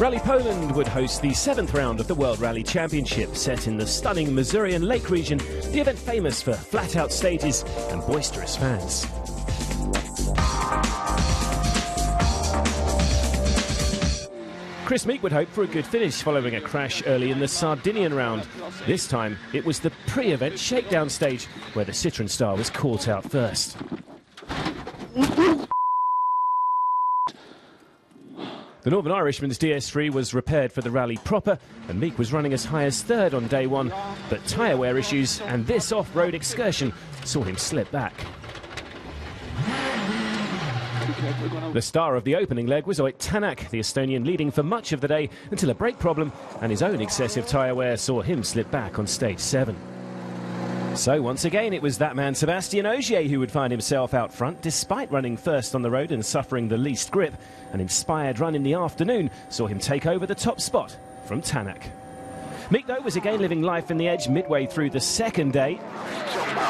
Rally Poland would host the 7th round of the World Rally Championship, set in the stunning Mazurian Lake region, the event famous for flat-out stages and boisterous fans. Chris Meek would hope for a good finish following a crash early in the Sardinian round. This time, it was the pre-event shakedown stage where the Citroën star was caught out first. The Northern Irishman's DS3 was repaired for the rally proper, and Meek was running as high as third on day one, but tyre wear issues and this off-road excursion saw him slip back. The star of the opening leg was Ogier, the Estonian leading for much of the day until a brake problem and his own excessive tyre wear saw him slip back on stage 7. So once again it was that man Sebastien Ogier who would find himself out front despite running first on the road and suffering the least grip. An inspired run in the afternoon saw him take over the top spot from Tanak. Meek though was again living life in the edge midway through the second day.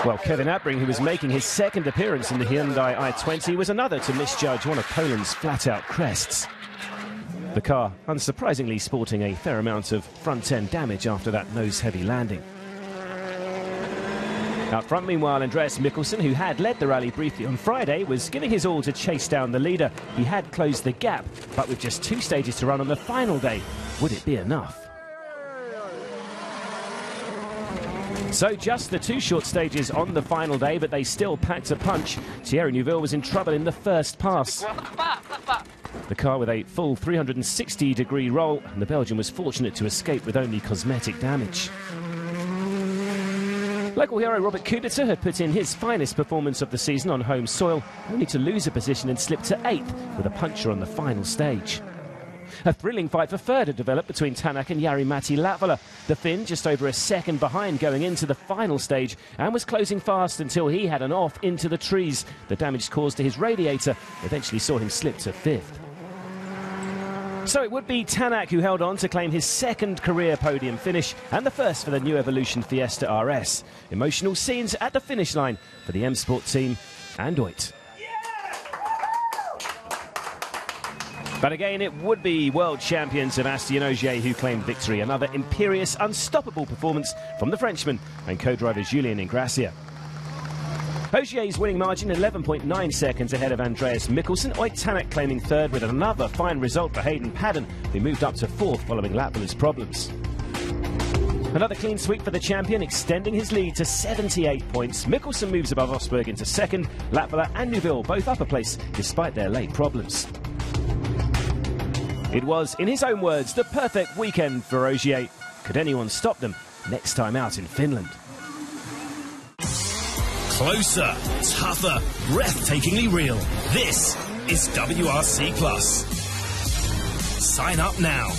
Well, Kevin Abring, who was making his second appearance in the Hyundai i20, was another to misjudge one of Poland's flat-out crests. The car, unsurprisingly, sporting a fair amount of front-end damage after that nose-heavy landing. Out front, meanwhile, Andreas Mikkelsen, who had led the rally briefly on Friday, was giving his all to chase down the leader. He had closed the gap, but with just 2 stages to run on the final day, would it be enough? So just the 2 short stages on the final day, but they still packed a punch. Thierry Neuville was in trouble in the first pass. The car with a full 360-degree roll, and the Belgian was fortunate to escape with only cosmetic damage. Local hero Robert Kubica had put in his finest performance of the season on home soil, only to lose a position and slip to 8th with a puncture on the final stage. A thrilling fight for third had developed between Tanak and Jari-Matti Latvala. The Finn just over a second behind going into the final stage and was closing fast until he had an off into the trees. The damage caused to his radiator eventually saw him slip to 5th. So it would be Tanak who held on to claim his second career podium finish and the first for the new Evolution Fiesta RS. Emotional scenes at the finish line for the M Sport team and Ogier. But again, it would be world champion Sebastien Ogier who claimed victory. Another imperious, unstoppable performance from the Frenchman and co-driver Julien Ingrassia. Ogier's winning margin 11.9 seconds ahead of Andreas Mikkelsen. Ogier claiming third with another fine result for Hayden Padden, who moved up to 4th following Latvala's problems. Another clean sweep for the champion, extending his lead to 78 points. Mikkelsen moves above Rosberg into 2nd. Latvala and Neuville both up a place despite their late problems. It was, in his own words, the perfect weekend for Ogier. Could anyone stop them next time out in Finland? Closer, tougher, breathtakingly real. This is WRC Plus. Sign up now.